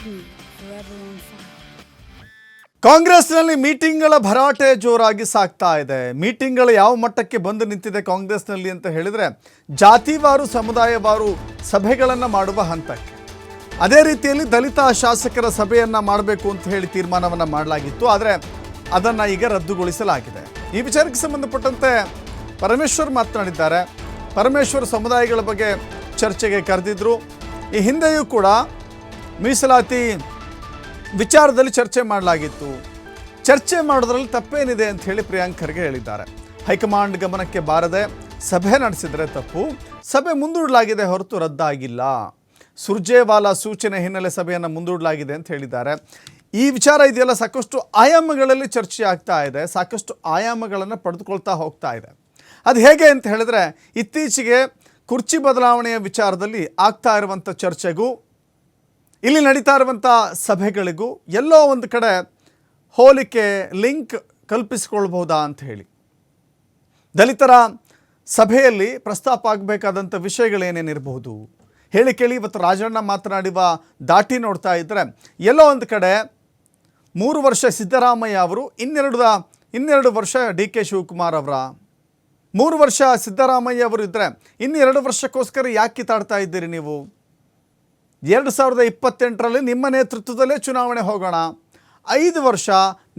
me, forever on fire. ಕಾಂಗ್ರೆಸ್ನಲ್ಲಿ ಮೀಟಿಂಗ್ಗಳ ಭರಾಟೆ ಜೋರಾಗಿ ಸಾಗ್ತಾ ಇದೆ. ಮೀಟಿಂಗ್ಗಳು ಯಾವ ಮಟ್ಟಕ್ಕೆ ಬಂದು ನಿಂತಿದೆ ಕಾಂಗ್ರೆಸ್ನಲ್ಲಿ ಅಂತ ಹೇಳಿದರೆ, ಜಾತಿವಾರು ಸಮುದಾಯವಾರು ಸಭೆಗಳನ್ನು ಮಾಡುವ ಹಂತಕ್ಕೆ. ಅದೇ ರೀತಿಯಲ್ಲಿ ದಲಿತ ಶಾಸಕರ ಸಭೆಯನ್ನು ಮಾಡಬೇಕು ಅಂತ ಹೇಳಿ ತೀರ್ಮಾನವನ್ನು ಮಾಡಲಾಗಿತ್ತು. ಆದರೆ ಅದನ್ನು ಈಗ ರದ್ದುಗೊಳಿಸಲಾಗಿದೆ. ಈ ವಿಚಾರಕ್ಕೆ ಸಂಬಂಧಪಟ್ಟಂತೆ ಪರಮೇಶ್ವರ್ ಮಾತನಾಡಿದ್ದಾರೆ. ಪರಮೇಶ್ವರ್ ಸಮುದಾಯಗಳ ಬಗ್ಗೆ ಚರ್ಚೆಗೆ ಕರೆದಿದ್ದರು. ಈ ಹಿಂದೆಯೂ ಕೂಡ ಮೀಸಲಾತಿ ವಿಚಾರದಲ್ಲಿ ಚರ್ಚೆ ಮಾಡಲಾಗಿತ್ತು. ಚರ್ಚೆ ಮಾಡೋದ್ರಲ್ಲಿ ತಪ್ಪೇನಿದೆ ಅಂತ ಹೇಳಿ ಪ್ರಿಯಾಂಕ್ ಖರ್ಗೆ ಹೇಳಿದ್ದಾರೆ. ಹೈಕಮಾಂಡ್ ಗಮನಕ್ಕೆ ಬಾರದೆ ಸಭೆ ನಡೆಸಿದರೆ ತಪ್ಪು, ಸಭೆ ಮುಂದೂಡಲಾಗಿದೆ ಹೊರತು ರದ್ದಾಗಿಲ್ಲ. ಸುರ್ಜೇವಾಲಾ ಸೂಚನೆ ಹಿನ್ನೆಲೆ ಸಭೆಯನ್ನು ಮುಂದೂಡಲಾಗಿದೆ ಅಂತ ಹೇಳಿದ್ದಾರೆ. ಈ ವಿಚಾರ ಇದೆಯಲ್ಲ ಸಾಕಷ್ಟು ಆಯಾಮಗಳಲ್ಲಿ ಚರ್ಚೆ ಆಗ್ತಾ ಇದೆ, ಸಾಕಷ್ಟು ಆಯಾಮಗಳನ್ನು ಪಡೆದುಕೊಳ್ತಾ ಹೋಗ್ತಾ ಇದೆ. ಅದು ಹೇಗೆ ಅಂತ ಹೇಳಿದ್ರೆ, ಇತ್ತೀಚೆಗೆ ಕುರ್ಚಿ ಬದಲಾವಣೆಯ ವಿಚಾರದಲ್ಲಿ ಆಗ್ತಾ ಇರುವಂಥ ಚರ್ಚೆಗೂ ಇಲ್ಲಿ ನಡೀತಾ ಇರುವಂಥ ಸಭೆಗಳಿಗೂ ಎಲ್ಲೋ ಒಂದು ಕಡೆ ಹೋಲಿಕೆ ಲಿಂಕ್ ಕಲ್ಪಿಸಿಕೊಳ್ಬಹುದಾ ಅಂತ ಹೇಳಿ. ದಲಿತರ ಸಭೆಯಲ್ಲಿ ಪ್ರಸ್ತಾಪ ಆಗಬೇಕಾದಂಥ ವಿಷಯಗಳೇನೇನಿರಬಹುದು ಹೇಳಿ ಕೇಳಿ ಇವತ್ತು ರಾಜಣ್ಣ ಮಾತನಾಡುವ ದಾಟಿ ನೋಡ್ತಾ ಇದ್ದರೆ ಎಲ್ಲೋ ಒಂದು ಕಡೆ 3 ವರ್ಷ ಸಿದ್ದರಾಮಯ್ಯ ಅವರು, ಇನ್ನೆರಡು ವರ್ಷ ಡಿ ಕೆ ಶಿವಕುಮಾರ್ ಅವರ, 3 ವರ್ಷ ಸಿದ್ದರಾಮಯ್ಯ ಅವರು ಇದ್ದರೆ ಇನ್ನು 2 ವರ್ಷಕ್ಕೋಸ್ಕರ ಯಾಕೆ ಕಿತ್ತಾಡ್ತಾ ಇದ್ದೀರಿ ನೀವು? 2028ರಲ್ಲಿ ನಿಮ್ಮ ನೇತೃತ್ವದಲ್ಲೇ ಚುನಾವಣೆ ಹೋಗೋಣ, 5 ವರ್ಷ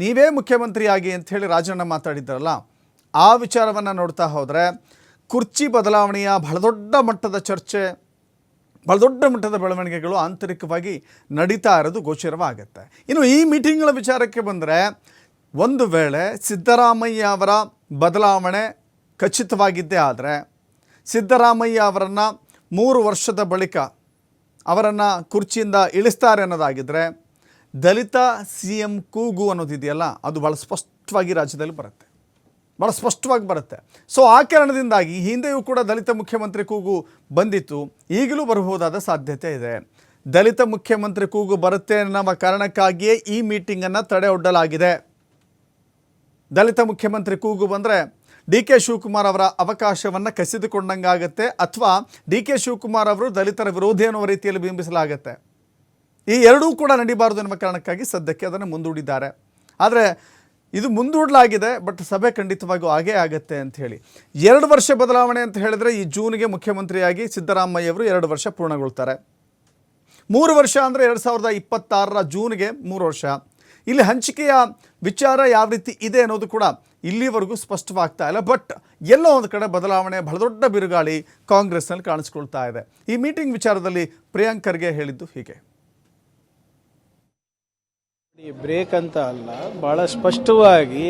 ನೀವೇ ಮುಖ್ಯಮಂತ್ರಿಯಾಗಿ ಅಂಥೇಳಿ ರಾಜಣ್ಣ ಮಾತಾಡಿದ್ದಾರಲ್ಲ, ಆ ವಿಚಾರವನ್ನು ನೋಡ್ತಾ ಹೋದರೆ ಕುರ್ಚಿ ಬದಲಾವಣೆಯ ಬಹಳ ದೊಡ್ಡ ಮಟ್ಟದ ಚರ್ಚೆ, ಬಹಳ ದೊಡ್ಡ ಮಟ್ಟದ ಬೆಳವಣಿಗೆಗಳು ಆಂತರಿಕವಾಗಿ ನಡೀತಾ ಇರೋದು ಗೋಚರವಾಗುತ್ತೆ. ಇನ್ನು ಈ ಮೀಟಿಂಗ್ಗಳ ವಿಚಾರಕ್ಕೆ ಬಂದರೆ, ಒಂದು ವೇಳೆ ಸಿದ್ದರಾಮಯ್ಯ ಅವರ ಬದಲಾವಣೆ ಖಚಿತವಾಗಿದ್ದೇ ಆದರೆ, ಸಿದ್ದರಾಮಯ್ಯ ಅವರನ್ನು 3 ವರ್ಷದ ಬಳಿಕ ಅವರನ್ನು ಕುರ್ಚಿಯಿಂದ ಇಳಿಸ್ತಾರೆ ಅನ್ನೋದಾಗಿದ್ದರೆ, ದಲಿತ ಸಿ ಎಂ ಕೂಗು ಅನ್ನೋದಿದೆಯಲ್ಲ, ಅದು ಭಾಳ ಸ್ಪಷ್ಟವಾಗಿ ರಾಜ್ಯದಲ್ಲಿ ಬರುತ್ತೆ, ಭಾಳ ಸ್ಪಷ್ಟವಾಗಿ ಬರುತ್ತೆ. ಸೊ ಆ ಕಾರಣದಿಂದಾಗಿ ಹಿಂದೆಯೂ ಕೂಡ ದಲಿತ ಮುಖ್ಯಮಂತ್ರಿ ಕೂಗು ಬಂದಿತ್ತು, ಈಗಲೂ ಬರಬಹುದಾದ ಸಾಧ್ಯತೆ ಇದೆ. ದಲಿತ ಮುಖ್ಯಮಂತ್ರಿ ಕೂಗು ಬರುತ್ತೆ ಅನ್ನೋ ಕಾರಣಕ್ಕಾಗಿಯೇ ಈ ಮೀಟಿಂಗನ್ನು ತಡೆ ಒಡ್ಡಲಾಗಿದೆ. ದಲಿತ ಮುಖ್ಯಮಂತ್ರಿ ಕೂಗು ಬಂದರೆ ಡಿ ಕೆ ಶಿವಕುಮಾರ್ ಅವರ ಅವಕಾಶವನ್ನು ಕಸಿದುಕೊಂಡಂಗಾಗತ್ತೆ, ಅಥವಾ ಡಿ ಕೆ ಶಿವಕುಮಾರ್ ಅವರು ದಲಿತರ ವಿರೋಧಿ ಅನ್ನುವ ರೀತಿಯಲ್ಲಿ ಬಿಂಬಿಸಲಾಗತ್ತೆ. ಈ ಎರಡೂ ಕೂಡ ನಡೀಬಾರದು ಎನ್ನುವ ಕಾರಣಕ್ಕಾಗಿ ಸದ್ಯಕ್ಕೆ ಅದನ್ನು ಮುಂದೂಡಿದ್ದಾರೆ. ಆದರೆ ಇದು ಮುಂದೂಡಲಾಗಿದೆ, ಬಟ್ ಸಭೆ ಖಂಡಿತವಾಗಿಯೂ ಆಗೇ ಆಗುತ್ತೆ ಅಂತ ಹೇಳಿ. 2 ವರ್ಷ ಬದಲಾವಣೆ ಅಂತ ಹೇಳಿದ್ರೆ, ಈ ಜೂನ್ಗೆ ಮುಖ್ಯಮಂತ್ರಿಯಾಗಿ ಸಿದ್ದರಾಮಯ್ಯ ಅವರು 2 ವರ್ಷ ಪೂರ್ಣಗೊಳ್ತಾರೆ. 3 ವರ್ಷ ಅಂದರೆ 2026ರ ಜೂನ್ಗೆ 3 ವರ್ಷ. ಇಲ್ಲಿ ಹಂಚಿಕೆಯ ವಿಚಾರ ಯಾವ ರೀತಿ ಇದೆ ಅನ್ನೋದು ಕೂಡ ಇಲ್ಲಿವರೆಗೂ ಸ್ಪಷ್ಟವಾಗ್ತಾ ಇಲ್ಲ. ಬಟ್ ಎಲ್ಲೋ ಒಂದು ಕಡೆ ಬದಲಾವಣೆ ಬಹಳ ದೊಡ್ಡ ಬಿರುಗಾಳಿ ಕಾಂಗ್ರೆಸ್ನಲ್ಲಿ ಕಾಣಿಸ್ಕೊಳ್ತಾ ಇದೆ. ಈ ಮೀಟಿಂಗ್ ವಿಚಾರದಲ್ಲಿ ಪ್ರಿಯಾಂಕ್ ಖರ್ಗೆ ಹೇಳಿದ್ದು ಹೀಗೆ. ಬ್ರೇಕ್ ಅಂತ ಅಲ್ಲ, ಬಹಳ ಸ್ಪಷ್ಟವಾಗಿ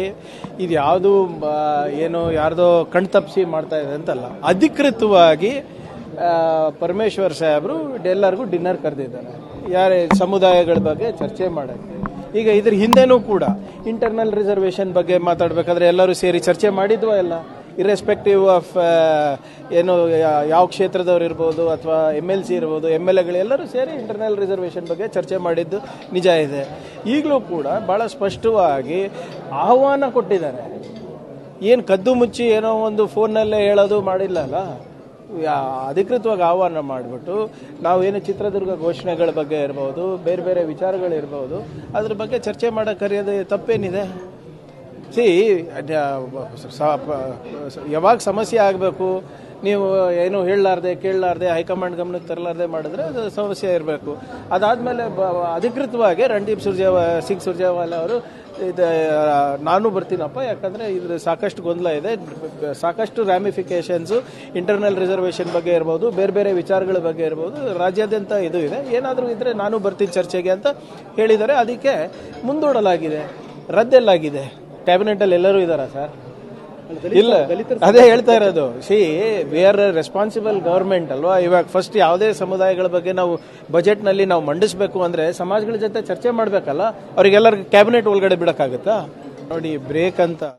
ಇದು ಯಾವುದು ಏನು ಯಾರ್ದೋ ಕಣ್ತಪ್ಪಿಸಿ ಮಾಡ್ತಾ ಇದೆ ಅಂತಲ್ಲ, ಅಧಿಕೃತವಾಗಿ ಪರಮೇಶ್ವರ್ ಸಾಹೇಬರು ಎಲ್ಲರಿಗೂ ಡಿನ್ನರ್ ಕರೆದಿದ್ದಾರೆ, ಯಾರೇ ಸಮುದಾಯಗಳ ಬಗ್ಗೆ ಚರ್ಚೆ ಮಾಡೋಕ್ಕೆ. ಈಗ ಇದ್ರ ಹಿಂದೆನೂ ಕೂಡ ಇಂಟರ್ನಲ್ ರಿಸರ್ವೇಷನ್ ಬಗ್ಗೆ ಮಾತಾಡಬೇಕಾದ್ರೆ ಎಲ್ಲರೂ ಸೇರಿ ಚರ್ಚೆ ಮಾಡಿದ್ವಾ ಎಲ್ಲ, ಇರ್ರೆಸ್ಪೆಕ್ಟಿವ್ ಆಫ್ ಏನು ಯಾವ ಕ್ಷೇತ್ರದವ್ರು ಇರ್ಬೋದು ಅಥವಾ MLC ಇರ್ಬೋದು, MLA ಎಲ್ಲರೂ ಸೇರಿ ಇಂಟರ್ನಲ್ ರಿಸರ್ವೇಷನ್ ಬಗ್ಗೆ ಚರ್ಚೆ ಮಾಡಿದ್ದು ನಿಜ ಇದೆ. ಈಗಲೂ ಕೂಡ ಭಾಳ ಸ್ಪಷ್ಟವಾಗಿ ಆಹ್ವಾನ ಕೊಟ್ಟಿದ್ದಾರೆ. ಏನು ಕದ್ದು ಮುಚ್ಚಿ ಏನೋ ಒಂದು ಫೋನ್ನಲ್ಲೇ ಹೇಳೋದು ಮಾಡಿಲ್ಲಲ್ಲ, ಅಧಿಕೃತವಾಗಿ ಆಹ್ವಾನ ಮಾಡಿಬಿಟ್ಟು ನಾವೇನು ಚಿತ್ರದುರ್ಗ ಘೋಷಣೆಗಳ ಬಗ್ಗೆ ಇರ್ಬೋದು, ಬೇರೆ ಬೇರೆ ವಿಚಾರಗಳಿರ್ಬೋದು, ಅದ್ರ ಬಗ್ಗೆ ಚರ್ಚೆ ಮಾಡೋಕೆ ಕರೆಯೋದು ತಪ್ಪೇನಿದೆ? ಯಾವಾಗ ಸಮಸ್ಯೆ ಆಗಬೇಕು, ನೀವು ಏನು ಹೇಳಲಾರ್ದೆ ಕೇಳಲಾರ್ದೆ ಹೈಕಮಾಂಡ್ ಗಮನಕ್ಕೆ ತರಲಾರ್ದೆ ಮಾಡಿದ್ರೆ ಅದು ಸಮಸ್ಯೆ ಇರಬೇಕು. ಅದಾದಮೇಲೆ ಅಧಿಕೃತವಾಗಿ ರಣದೀಪ್ ಸುರ್ಜೇವಾಲಾ ಅವರು ನಾನು ಬರ್ತೀನಪ್ಪ, ಯಾಕಂದರೆ ಇದ್ರ ಸಾಕಷ್ಟು ಗೊಂದಲ ಇದೆ, ಸಾಕಷ್ಟು ರ್ಯಾಮಿಫಿಕೇಶನ್ಸು ಇಂಟರ್ನಲ್ ರಿಸರ್ವೇಷನ್ ಬಗ್ಗೆ ಇರ್ಬೋದು, ಬೇರೆ ಬೇರೆ ವಿಚಾರಗಳ ಬಗ್ಗೆ ಇರ್ಬೋದು, ರಾಜ್ಯಾದ್ಯಂತ ಇದು ಇದೆ, ಏನಾದರೂ ಇದ್ದರೆ ನಾನು ಬರ್ತೀನಿ ಚರ್ಚೆಗೆ ಅಂತ ಹೇಳಿದ್ದಾರೆ. ಅದಕ್ಕೆ ಮುಂದೂಡಲಾಗಿದೆ, ರದ್ದೆಲ್ಲಾಗಿದೆ. ಕ್ಯಾಬಿನೆಟಲ್ಲಿ ಎಲ್ಲರೂ ಇದ್ದಾರಾ ಸರ್? ಇಲ್ಲ, ಅದೇ ಹೇಳ್ತಾ ಇರೋದು. ವಿ ಆರ್ ರೆಸ್ಪಾನ್ಸಿಬಲ್ ಗವರ್ಮೆಂಟ್ ಅಲ್ವಾ. ಇವಾಗ ಫಸ್ಟ್ ಯಾವುದೇ ಸಮುದಾಯಗಳ ಬಗ್ಗೆ ನಾವು ಬಜೆಟ್ನಲ್ಲಿ ನಾವು ಮಂಡಿಸಬೇಕು ಅಂದರೆ ಸಮಾಜಗಳ ಜೊತೆ ಚರ್ಚೆ ಮಾಡಬೇಕಲ್ಲ, ಅವರಿಗೆಲ್ಲರಿಗೂ ಕ್ಯಾಬಿನೆಟ್ ಒಳಗಡೆ ಬಿಡೋಕ್ಕಾಗುತ್ತಾ? ನೋಡಿ, ಬ್ರೇಕ್ ಅಂತ